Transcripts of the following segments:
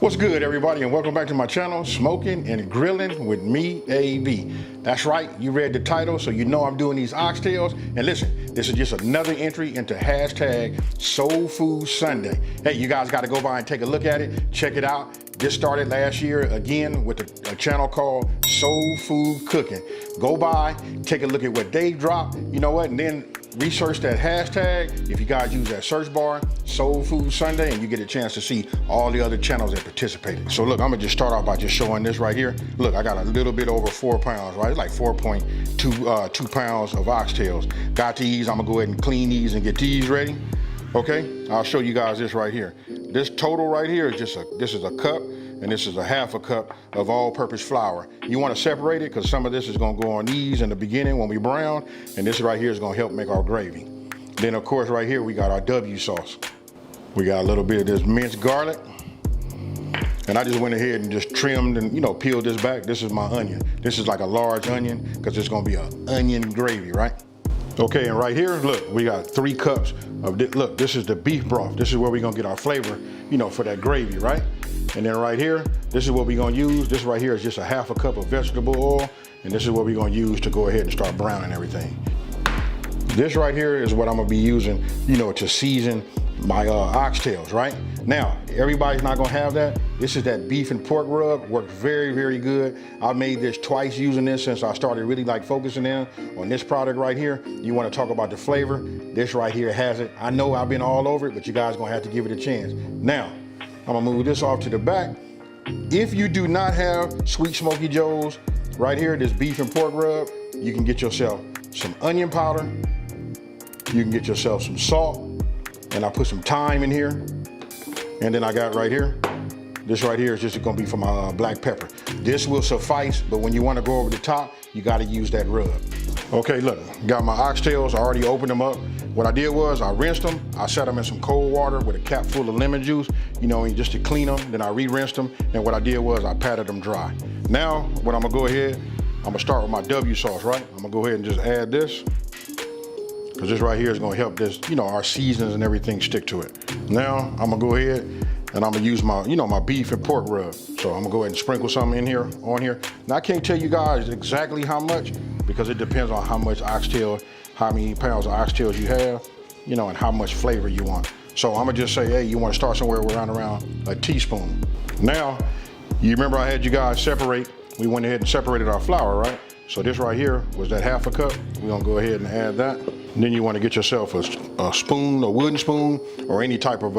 What's good, everybody, and welcome back to my channel, Smoking and Grilling with me, AB. That's right, you read the title, so you know I'm doing these oxtails. And listen, this is just another entry into hashtag Soul Food Sunday. Hey, you guys got to go by and take a look at it, check it out. This started last year again with a channel called Soul Food Cooking. Go by, take a look at what they dropped, you know what, and then research that hashtag. If you guys use that search bar, Soul Food Sunday, and you get a chance to see all the other channels that participated. So look, I'm gonna just start off by just showing this right here. Look, I got a little bit over 4 pounds, right? It's like 4.2 pounds of oxtails. Got these, I'm gonna go ahead and clean these and get these ready. Okay, I'll show you guys this right here. This total right here is just this is a cup, and this is a half a cup of all-purpose flour. You want to separate it because some of this is going to go on these in the beginning when we brown, and this right here is going to help make our gravy. Then of course right here we got our W sauce. We got a little bit of this minced garlic, and I just went ahead and just trimmed and peeled this back. This is my onion. This is like a large onion because it's going to be an onion gravy, right? Okay, and right here, look, we got 3 cups of this. Look, this is the beef broth. This is where we're gonna get our flavor, for that gravy, right? And then right here, this is what we're gonna use. This right here is just a half a cup of vegetable oil, and this is what we're gonna use to go ahead and start browning everything. This right here is what I'm gonna be using, to season my oxtails, right? Now, everybody's not gonna have that. This is that beef and pork rub, works very, very good. I made this twice using this since I started really focusing in on this product right here. You wanna talk about the flavor, this right here has it. I know I've been all over it, but you guys gonna have to give it a chance. Now, I'm gonna move this off to the back. If you do not have Sweet Smoky Joe's, right here, this beef and pork rub, you can get yourself some onion powder, you can get yourself some salt, and I put some thyme in here. And then I got right here, this right here is just gonna be for my black pepper. This will suffice, but when you wanna go over the top, you gotta use that rub. Okay, look, got my oxtails, I already opened them up. What I did was I rinsed them, I set them in some cold water with a cap full of lemon juice, just to clean them, then I re-rinsed them, and what I did was I patted them dry. Now, what I'm gonna go ahead, I'm gonna start with my W sauce, right? I'm gonna go ahead and just add this, because this right here is gonna help this, our seasonings and everything stick to it. Now, I'm gonna go ahead and I'm gonna use my, my beef and pork rub. So I'm gonna go ahead and sprinkle some in here, on here. Now I can't tell you guys exactly how much, because it depends on how much oxtail, how many pounds of oxtails you have, and how much flavor you want. So I'm gonna just say, hey, you wanna start somewhere around a teaspoon. Now, you remember I had you guys separate, we went ahead and separated our flour, right? So this right here was that half a cup. We're gonna go ahead and add that. And then you wanna get yourself a spoon, a wooden spoon, or any type of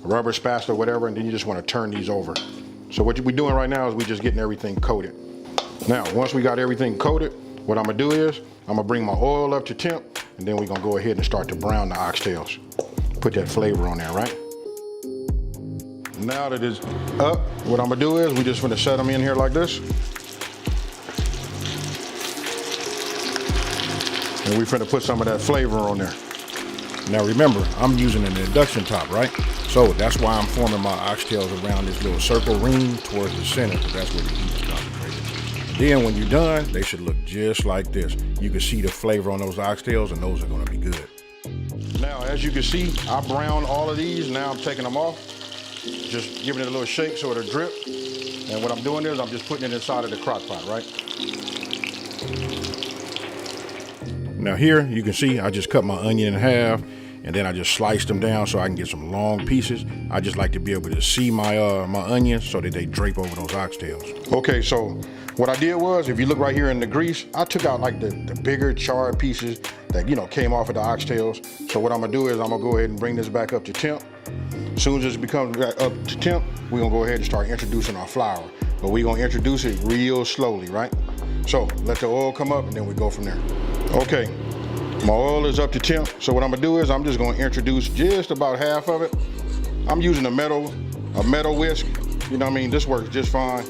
rubber spatula or whatever, and then you just wanna turn these over. So what we're doing right now is we're just getting everything coated. Now, once we got everything coated, what I'm gonna do is, I'm gonna bring my oil up to temp, and then we're gonna go ahead and start to brown the oxtails. Put that flavor on there, right? Now that it's up, what I'm gonna do is, we just gonna set them in here like this. And we're finna put some of that flavor on there. Now remember, I'm using an induction top, right? So that's why I'm forming my oxtails around this little circle ring towards the center, because that's where the heat is concentrated. And then when you're done, they should look just like this. You can see the flavor on those oxtails, and those are gonna be good. Now, as you can see, I browned all of these. Now I'm taking them off, just giving it a little shake so it'll drip. And what I'm doing is I'm just putting it inside of the crock pot, right? Now here, you can see I just cut my onion in half, and then I just sliced them down so I can get some long pieces. I just like to be able to see my my onions so that they drape over those oxtails. Okay, so what I did was, if you look right here in the grease, I took out like the bigger charred pieces that came off of the oxtails. So what I'm gonna do is I'm gonna go ahead and bring this back up to temp. As soon as it becomes back up to temp, we're gonna go ahead and start introducing our flour. But we're gonna introduce it real slowly, right? So let the oil come up and then we go from there. Okay, my oil is up to temp. So what I'm gonna do is I'm just gonna introduce just about half of it. I'm using a metal whisk. This works just fine,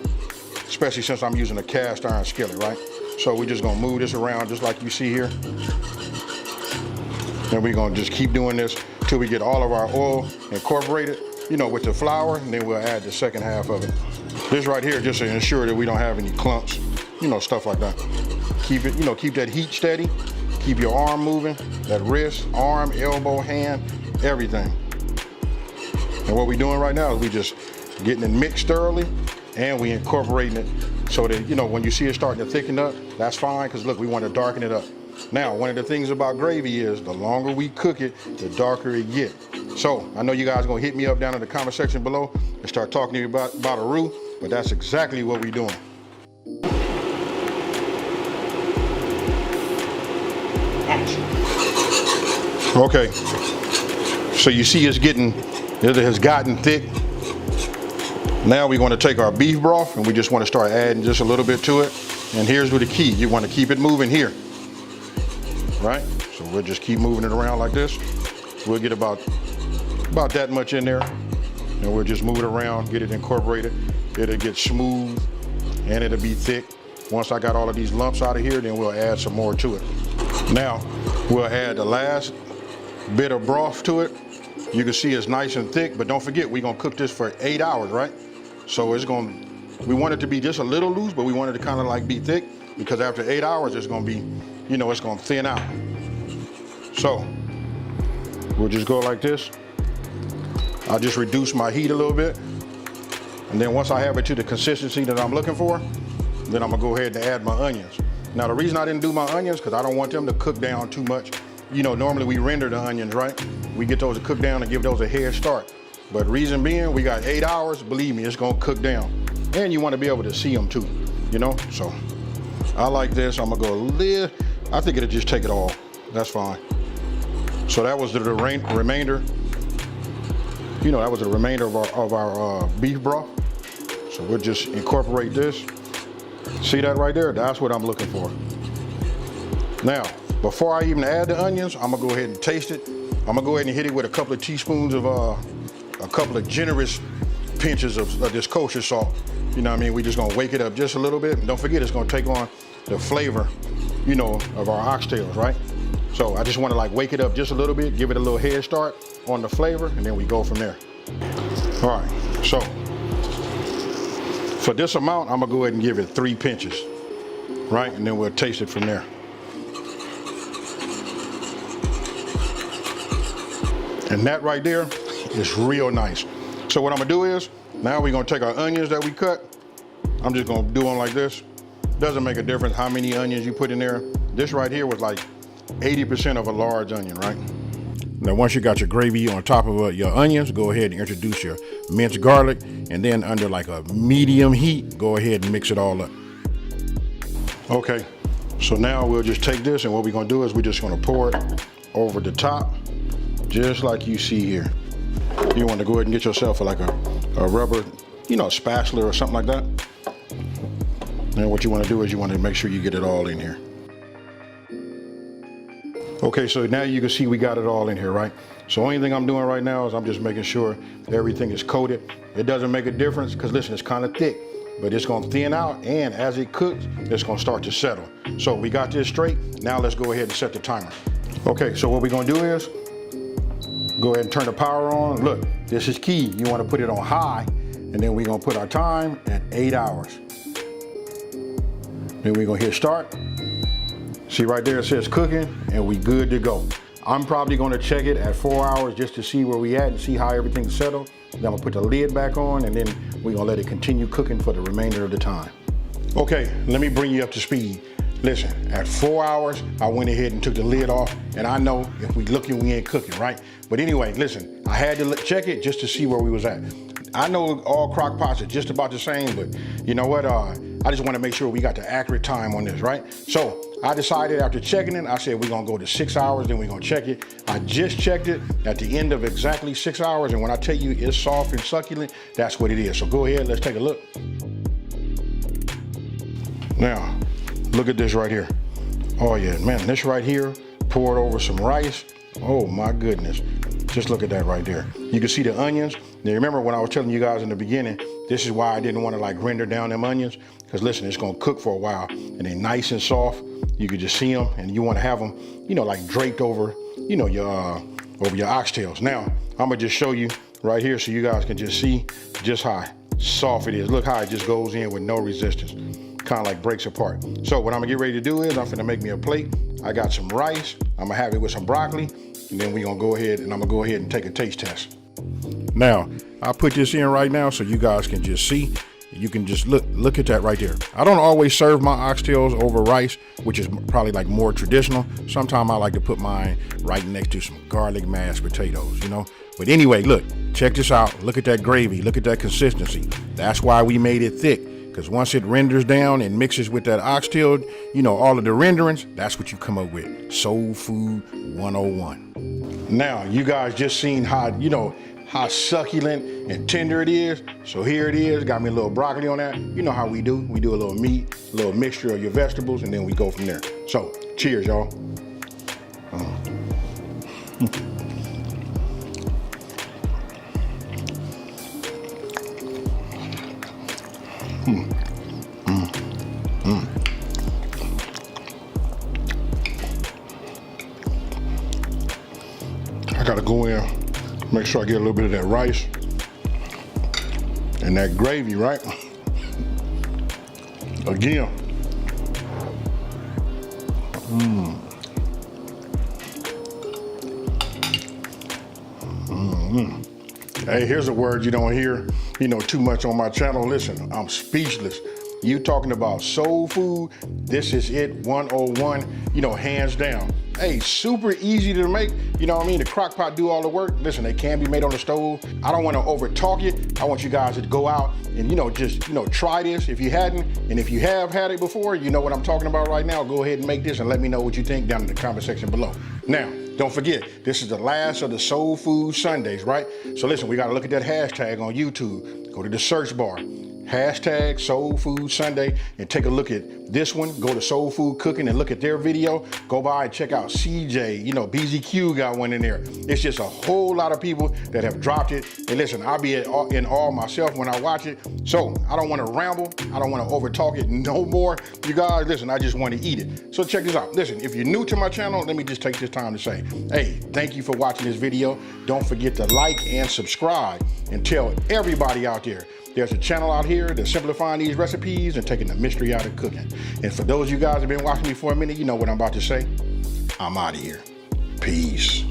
especially since I'm using a cast iron skillet, right? So we're just gonna move this around just like you see here. And we're gonna just keep doing this till we get all of our oil incorporated, with the flour, and then we'll add the second half of it. This right here, just to ensure that we don't have any clumps, stuff like that. Keep it, keep that heat steady, keep your arm moving, that wrist, arm, elbow, hand, everything. And what we're doing right now is we just getting it mixed thoroughly, and we incorporating it so that, you know, when you see it starting to thicken up, that's fine, because look, we want to darken it up. Now, one of the things about gravy is the longer we cook it, the darker it gets. So I know you guys are gonna hit me up down in the comment section below and start talking to you about a roux, but that's exactly what we're doing. Okay, so you see it has gotten thick. Now we're going to take our beef broth and we just want to start adding just a little bit to it. And here's where the key, you want to keep it moving here, right? So we'll just keep moving it around like this. We'll get about that much in there, and we'll just move it around, get it incorporated. It'll get smooth and it'll be thick. Once I got all of these lumps out of here, then we'll add some more to it. Now we'll add the last bit of broth to it. You can see it's nice and thick, but don't forget, we're gonna cook this for 8 hours, right? So we want it to be just a little loose, but we want it to kind of like be thick, because after 8 hours, it's gonna be, you know, it's gonna thin out. So we'll just go like this. I'll just reduce my heat a little bit. And then once I have it to the consistency that I'm looking for, then I'm gonna go ahead and add my onions. Now the reason I didn't do my onions, because I don't want them to cook down too much. You know, normally we render the onions, right? We get those to cook down and give those a head start. But reason being, we got 8 hours, believe me, it's gonna cook down. And you wanna be able to see them too, you know? So I like this, I'm gonna go a little, I think it'll just take it all, that's fine. So that was the remainder, you know, that was the remainder of our beef broth. So we'll just incorporate this. See that right there? That's what I'm looking for. Now, before I even add the onions, I'm gonna go ahead and taste it. I'm gonna go ahead and hit it with a couple of teaspoons of, a couple of generous pinches of this kosher salt. You know what I mean? We're just gonna wake it up just a little bit. And don't forget, it's gonna take on the flavor, you know, of our oxtails, right? So I just wanna like wake it up just a little bit, give it a little head start on the flavor, and then we go from there. All right, so for this amount, I'm gonna go ahead and give it 3 pinches, right? And then we'll taste it from there. And that right there is real nice. So what I'm gonna do is, now we're gonna take our onions that we cut. I'm just gonna do them like this. Doesn't make a difference how many onions you put in there. This right here was like 80% of a large onion, right? Now once you got your gravy on top of your onions, go ahead and introduce your minced garlic, and then under like a medium heat, go ahead and mix it all up. Okay, so now we'll just take this, and what we're gonna do is we're just gonna pour it over the top, just like you see here. You want to go ahead and get yourself like a rubber, you know, spatula or something like that. And what you want to do is you want to make sure you get it all in here. Okay, so now you can see we got it all in here, right? So only thing I'm doing right now is I'm just making sure everything is coated. It doesn't make a difference, because listen, it's kind of thick, but it's gonna thin out, and as it cooks, it's gonna start to settle. So we got this straight. Now let's go ahead and set the timer. Okay, so what we're gonna do is go ahead and turn the power on. Look, this is key. You wanna put it on high, and then we're gonna put our time at 8 hours. Then we're gonna hit start. See right there, it says cooking, and we good to go. I'm probably gonna check it at 4 hours just to see where we at and see how everything's settled. Then I'm gonna put the lid back on, and then we're gonna let it continue cooking for the remainder of the time. Okay, let me bring you up to speed. Listen, at 4 hours, I went ahead and took the lid off, and I know if we looking, we ain't cooking, right? But anyway, listen, I had to check it just to see where we was at. I know all crock pots are just about the same, but you know what? I just want to make sure we got the accurate time on this, right? So I decided after checking it, I said we're gonna go to 6 hours, then we're gonna check it. I just checked it at the end of exactly 6 hours, and when I tell you it's soft and succulent, that's what it is. So go ahead, let's take a look. Now, look at this right here. Oh yeah, man, this right here, poured over some rice. Oh my goodness. Just look at that right there. You can see the onions. Now remember when I was telling you guys in the beginning, this is why I didn't want to like render down them onions, because listen, it's gonna cook for a while, and they're nice and soft. You can just see them, and you want to have them, you know, like draped over, you know, your over your oxtails. Now I'm gonna just show you right here so you guys can just see just how soft it is. Look how it just goes in with no resistance, kind of like breaks apart. So what I'm gonna get ready to do is I'm gonna make me a plate. I got some rice. I'm gonna have it with some broccoli, and then we're gonna go ahead and I'm gonna go ahead and take a taste test. Now, I'll put this in right now so you guys can just see. You can just look at that right there. I don't always serve my oxtails over rice, which is probably like more traditional. Sometimes I like to put mine right next to some garlic mashed potatoes, you know. But anyway, look, check this out. Look at that gravy. Look at that consistency. That's why we made it thick, because once it renders down and mixes with that oxtail, you know, all of the renderings, that's what you come up with. Soul Food 101. Now, you guys just seen how, you know, how succulent and tender it is. So here it is, got me a little broccoli on that. You know how we do. We do a little meat, a little mixture of your vegetables, and then we go from there. So, cheers, y'all. I gotta go in, make sure I get a little bit of that rice and that gravy, right? Again. Hey, here's a word you don't hear, you know, too much on my channel. Listen, I'm speechless. You talking about soul food, this is it, 101, you know, hands down. Hey, super easy to make, you know what I mean? The crock pot do all the work. Listen, they can be made on the stove. I don't want to over talk it. I want you guys to go out and, you know, just, you know, try this if you hadn't. And if you have had it before, you know what I'm talking about right now. Go ahead and make this and let me know what you think down in the comment section below. Now, don't forget, this is the last of the Soul Food Sundays, right? So listen, we got to look at that hashtag on YouTube. Go to the search bar. Hashtag Soul Food Sunday and take a look at this one. Go to Soul Food Cooking and look at their video. Go by and check out CJ, you know, BZQ got one in there. It's just a whole lot of people that have dropped it. And listen, I'll be in awe myself when I watch it. So I don't want to ramble. I don't want to over talk it no more. You guys, listen, I just want to eat it. So check this out. Listen, if you're new to my channel, let me just take this time to say, hey, thank you for watching this video. Don't forget to like and subscribe and tell everybody out there. There's a channel out here that's simplifying these recipes and taking the mystery out of cooking. And for those of you guys that have been watching me for a minute, you know what I'm about to say. I'm out of here. Peace.